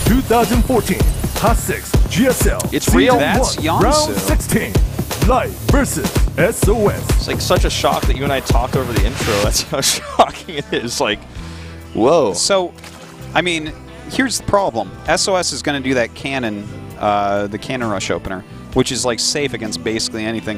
2014 Hot 6 GSL. It's real. That's Yonsu. Round 16. Life versus SOS. It's like such a shock that you and I talked over the intro. That's how shocking it is. Like, whoa. So, I mean, here's the problem. SOS is going to do that cannon, the cannon rush opener, which is like safe against basically anything.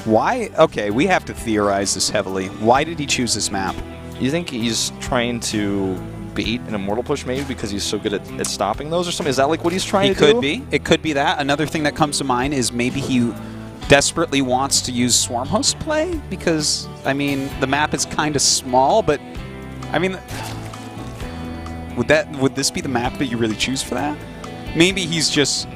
Why? Okay, we have to theorize this heavily. Why did he choose this map? You think he's trying to bait an immortal push maybe because he's so good at stopping those or something? Is that like what he's trying to do? He could be. It could be that. Another thing that comes to mind is maybe he desperately wants to use Swarm Host play because, I mean, the map is kind of small, but, I mean, would this be the map that you really choose for that? Maybe he's just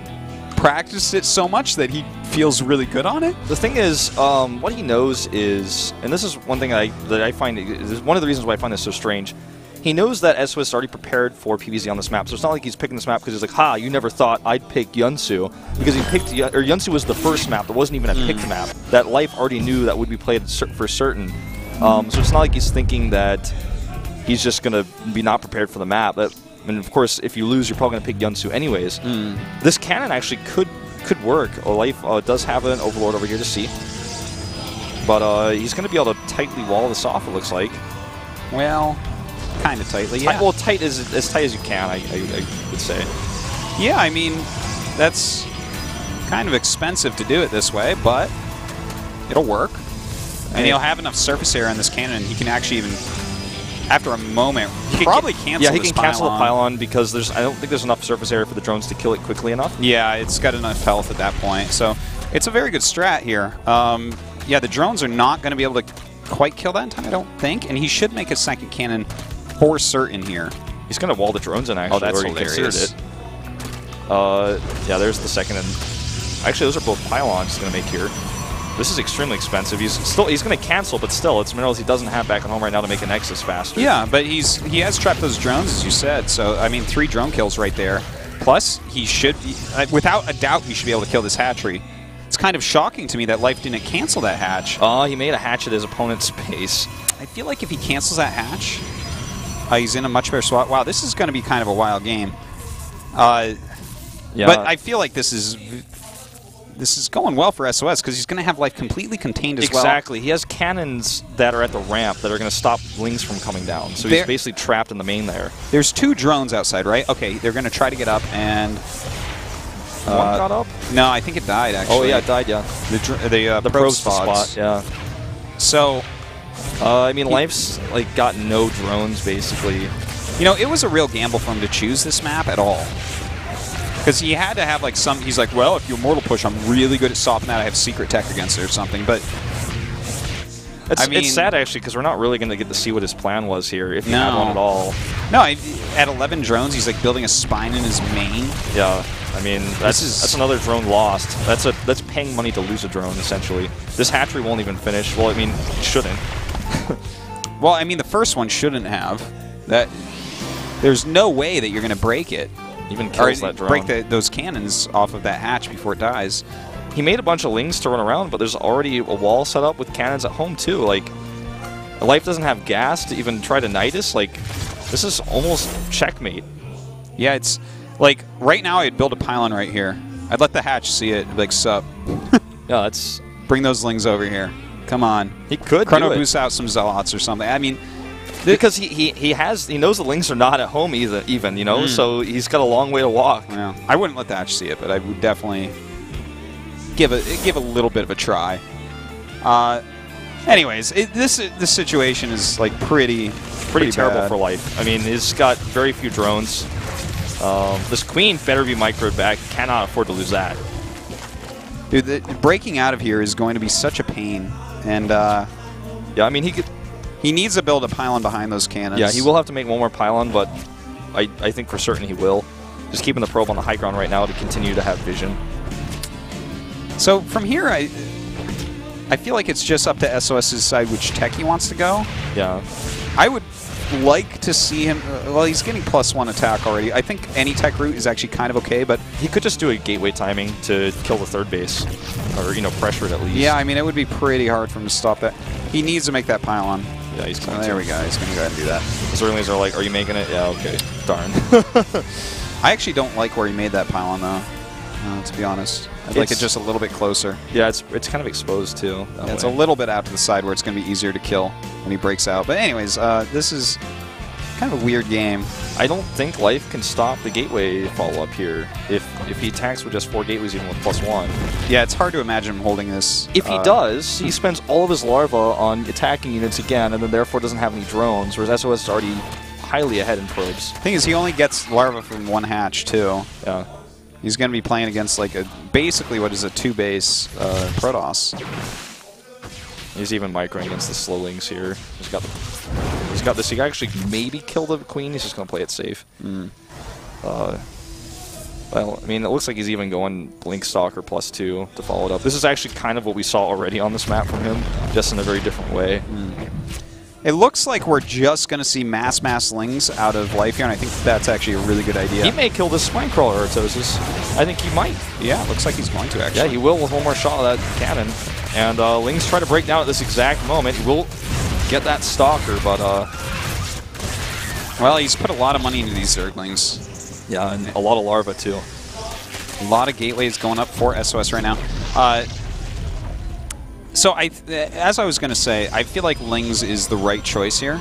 practiced it so much that he feels really good on it. The thing is, what he knows is, and this is one thing that I find is one of the reasons why I find this so strange. He knows that SOS is already prepared for PvZ on this map, so it's not like he's picking this map because he's like, ha, you never thought I'd pick Yunsu, because he picked, or Yunsu was the first map that wasn't even a picked map, that Life already knew that would be played for certain. So it's not like he's thinking that he's just going to be not prepared for the map. And of course, if you lose, you're probably going to pick Yunsu anyways. This cannon actually could work. Life does have an Overlord over here to see, but he's going to be able to tightly wall this off, it looks like. Well, kind of tightly, yeah. Well, tight as tight as you can, I would say. Yeah, I mean, that's kind of expensive to do it this way, but it'll work. And he'll have enough surface area on this cannon, he can actually even, after a moment, he can probably cancel Yeah, he can cancel the pylon because I don't think there's enough surface area for the drones to kill it quickly enough. Yeah, it's got enough health at that point. So it's a very good strat here. Yeah, the drones are not going to be able to quite kill that in time, I don't think, and he should make a second cannon for certain here. He's going to wall the drones in, actually. Oh, that's hilarious. Yeah, there's the second. And actually, those are both pylons he's going to make here. This is extremely expensive. He's going to cancel, but still, it's minerals he doesn't have back at home right now to make a Nexus faster. Yeah, but he has trapped those drones, as you said. So, I mean, 3 drone kills right there. Plus, he should, without a doubt, he should be able to kill this hatchery. It's kind of shocking to me that Life didn't cancel that hatch. He made a hatch at his opponent's base. I feel like if he cancels that hatch, he's in a much better spot. Wow, this is going to be kind of a wild game. Yeah. But I feel like this is going well for SOS because he's going to have Life completely contained as well. Exactly. He has cannons that are at the ramp that are going to stop Lings from coming down. So he's basically trapped in the main there. There's 2 drones outside, right? Okay, they're going to try to get up and... one got up? No, I think it died, actually. Oh, yeah, it died, yeah. The probe spot, yeah. So... I mean, Life's like got no drones, basically. You know, it was a real gamble for him to choose this map at all. Because he had to have like he's like, well, if you Immortal Push, I'm really good at stopping that. I have secret tech against it or something. But it's sad, actually, because we're not really going to get to see what his plan was here, if he had one at all. No, at 11 drones, he's like building a spine in his main. Yeah, I mean, that's another drone lost. That's paying money to lose a drone, essentially. This hatchery won't even finish. Well, I mean, it shouldn't. Well, I mean, the first one shouldn't have. There's no way that you're going to break it. Even kills that drone. Break those cannons off of that hatch before it dies. He made a bunch of Lings to run around, but there's already a wall set up with cannons at home, too. Like, Life doesn't have gas to even try to Nidus. Like, this is almost checkmate. Yeah, it's... Like, right now, I'd build a pylon right here. I'd let the hatch see it. Like, sup. Yeah, that's... Bring those Lings over here. Come on. He could Chrono boost out some Zealots or something. I mean... Because he knows the Lings are not at home even, you know, so he's got a long way to walk. Yeah. I wouldn't let the hatch see it, but I would definitely give a little bit of a try. Anyways, this situation is like pretty terrible bad for Life. I mean, he's got very few drones. This Queen better be microed back. Cannot afford to lose that. Dude, breaking out of here is going to be such a pain. And yeah, I mean, he needs to build a pylon behind those cannons. Yeah, he will have to make one more pylon, but I think for certain he will. Just keeping the probe on the high ground right now to continue to have vision. So from here, I feel like it's just up to SOS's side which tech he wants to go. Yeah. I would like to see him... well, he's getting +1 attack already. I think any tech route is actually kind of okay, but... He could just do a gateway timing to kill the third base. Or, you know, pressure it at least. Yeah, I mean, it would be pretty hard for him to stop that. He needs to make that pylon. Yeah, he's going there we go. He's going to go ahead and do that. The Zerglings are like, are you making it? Yeah, okay. Darn. I actually don't like where he made that pylon, though, to be honest. I'd like it just a little bit closer. Yeah, it's kind of exposed, too. Yeah, it's a little bit out to the side where it's going to be easier to kill when he breaks out. But anyways, this is kind of a weird game. I don't think Life can stop the gateway follow-up here if he attacks with just 4 gateways even with +1. Yeah, it's hard to imagine him holding this. If he does, he spends all of his larva on attacking units again and then therefore doesn't have any drones, whereas SOS is already highly ahead in probes. Thing is, he only gets larva from 1 hatch, too. Yeah. He's going to be playing against like basically what is a 2-base Protoss. He's even microing against the slowlings here. He's got this. He can actually maybe kill the queen. He's just going to play it safe. Well, I mean, it looks like he's even going Blink Stalker +2 to follow it up. This is actually kind of what we saw already on this map from him, just in a very different way. It looks like we're just going to see mass lings out of Life here, and I think that's actually a really good idea. He may kill this Spinecrawler, Artosis. I think he might. Yeah, looks like he's going to, actually. Yeah, he will with one more shot of that cannon. And Lings try to break down at this exact moment. He will get that Stalker, but... well, he's put a lot of money into these Zerglings. Yeah, and a lot of larva, too. A lot of gateways going up for SOS right now. So, as I was going to say, I feel like Lings is the right choice here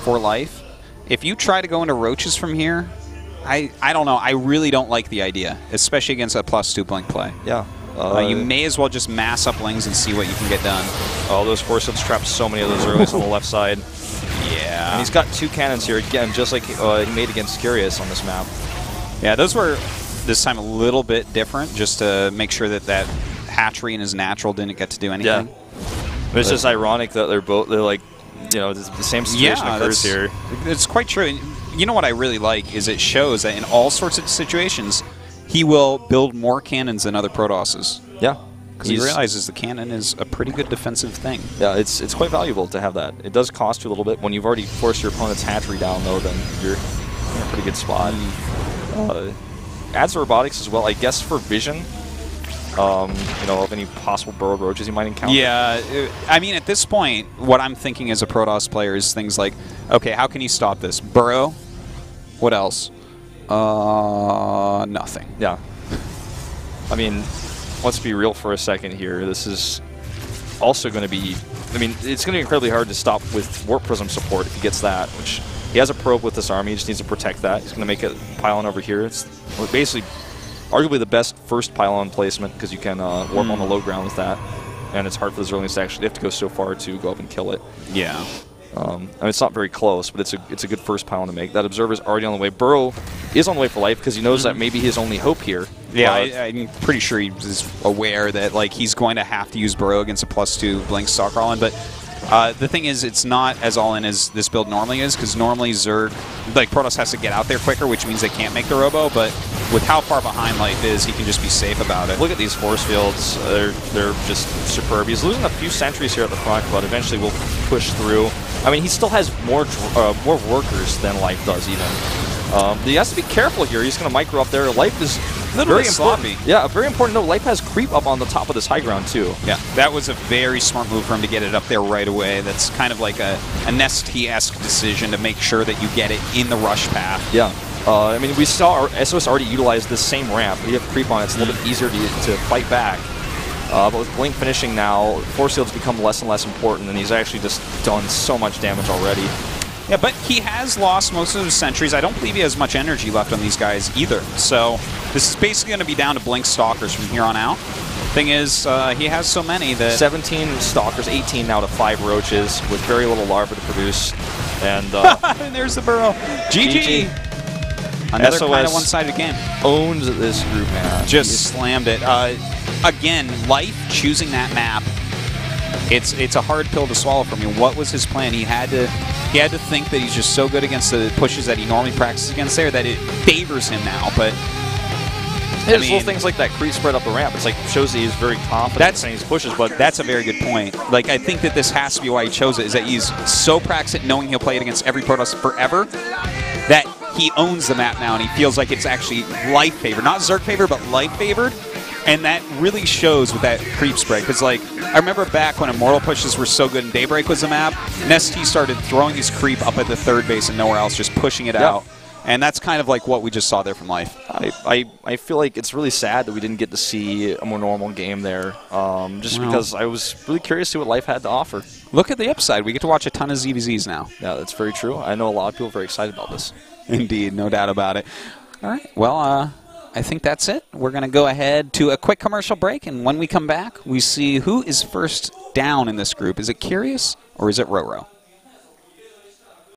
for Life. If you try to go into Roaches from here, I don't know. I really don't like the idea, especially against a +2 blink play. Yeah. You may as well just mass up Lings and see what you can get done. Oh, those Force Fields trap so many of those earlies on the left side. Yeah. And he's got 2 cannons here, again, just like he made against Curious on this map. Yeah, those were, this time, a little bit different, just to make sure that hatchery and his natural didn't get to do anything. Yeah. But it's just ironic that they're like, you know, the same situation occurs here. It's quite true. And you know what I really like is it shows that in all sorts of situations, he will build more cannons than other Protosses. Yeah. Because he realizes the cannon is a pretty good defensive thing. Yeah, it's quite valuable to have that. It does cost you a little bit. When you've already forced your opponent's hatchery down, though, then you're in a pretty good spot. Adds robotics as well, I guess, for vision. You know, of any possible burrowed roaches you might encounter. Yeah, I mean, at this point, what I'm thinking as a Protoss player is things like, okay, how can you stop this? Burrow? What else? Nothing. Yeah. I mean, let's be real for a second here. This is also going to be... I mean, it's going to be incredibly hard to stop with Warp Prism support if he gets that, which he has a probe with this army. He just needs to protect that. He's going to make a pylon over here. It's basically... arguably the best first pylon placement because you can warp on the low ground with that, and it's hard for the Zerglings to actually have to go so far to go up and kill it. Yeah. I mean, it's not very close, but it's a good first pylon to make. That Observer's already on the way. Burrow is on the way for Life because he knows that maybe his only hope here. Yeah, I'm pretty sure he's aware that like he's going to have to use Burrow against a +2 Blink Stalker all-in, but the thing is, it's not as all-in as this build normally is, because normally Zerg, like Protoss has to get out there quicker, which means they can't make the Robo, but with how far behind Life is, he can just be safe about it. Look at these force fields. They're just superb. He's losing a few sentries here at the front, but eventually will push through. I mean, he still has more workers than Life does, even. He has to be careful here. He's going to micro up there. Life is very important. Yeah, a very important note. Life has creep up on the top of this high ground, too. Yeah, that was a very smart move for him to get it up there right away. That's kind of like a Nesty-esque decision to make sure that you get it in the rush path. Yeah. I mean, we saw our SOS already utilize this same ramp. We have creep on it. It's a little bit easier to fight back. But with Blink finishing now, Force Fields become less and less important, and he's actually just done so much damage already. Yeah, but he has lost most of his sentries. I don't believe he has much energy left on these guys either. So this is basically going to be down to Blink Stalkers from here on out. Thing is, he has so many that... 17 Stalkers, 18 now to 5 Roaches, with very little larva to produce. And, and there's the Burrow. GG! Another SOS kind of one-sided game. Owns this group, man. Just slammed it. Again, Life choosing that map, it's a hard pill to swallow for me. What was his plan? He had to think that he's just so good against the pushes that he normally practices against there that it favors him now. But there's little things like that creep spread up the ramp. It's like shows that he's very confident in his pushes. But that's a very good point. Like, I think that this has to be why he chose it. Is that he's so practiced at knowing he'll play it against every Protoss forever that he owns the map now and he feels like it's actually Life favored, not Zerg favored, but Life favored. And that really shows with that creep spread. Because, like, I remember back when Immortal pushes were so good and Daybreak was the map, Nesty started throwing his creep up at the third base and nowhere else, just pushing it out. And that's kind of like what we just saw there from Life. I feel like it's really sad that we didn't get to see a more normal game there, because I was really curious to see what Life had to offer. Look at the upside. We get to watch a ton of ZVZs now. Yeah, that's very true. I know a lot of people are very excited about this. Indeed, no doubt about it. All right, well, I think that's it. We're going to go ahead to a quick commercial break, and when we come back, we see who is first down in this group. Is it Curious or is it Ro16?